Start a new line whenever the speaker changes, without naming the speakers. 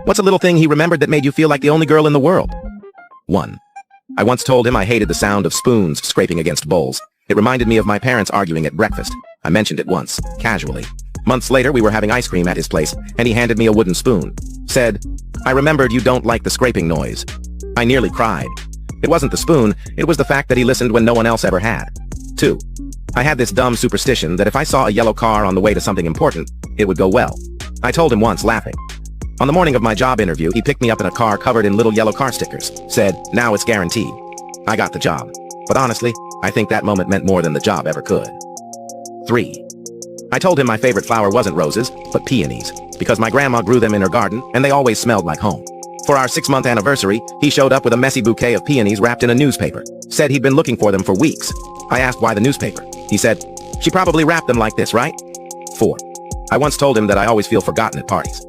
What's a little thing he remembered that made you feel like the only girl in the world? 1. I once told him I hated the sound of spoons scraping against bowls. It reminded me of my parents arguing at breakfast. I mentioned it once, casually. Months later, we were having ice cream at his place, and he handed me a wooden spoon. Said, "I remembered you don't like the scraping noise." I nearly cried. It wasn't the spoon, it was the fact that he listened when no one else ever had. 2. I had this dumb superstition that if I saw a yellow car on the way to something important, it would go well. I told him once, laughing. On the morning of my job interview, he picked me up in a car covered in little yellow car stickers. Said, "Now it's guaranteed." I got the job. But honestly, I think that moment meant more than the job ever could. 3. I told him my favorite flower wasn't roses, but peonies, because my grandma grew them in her garden, and they always smelled like home. For our 6-month anniversary, he showed up with a messy bouquet of peonies wrapped in a newspaper. Said he'd been looking for them for weeks. I asked why the newspaper. He said, "She probably wrapped them like this, right?" 4. I once told him that I always feel forgotten at parties.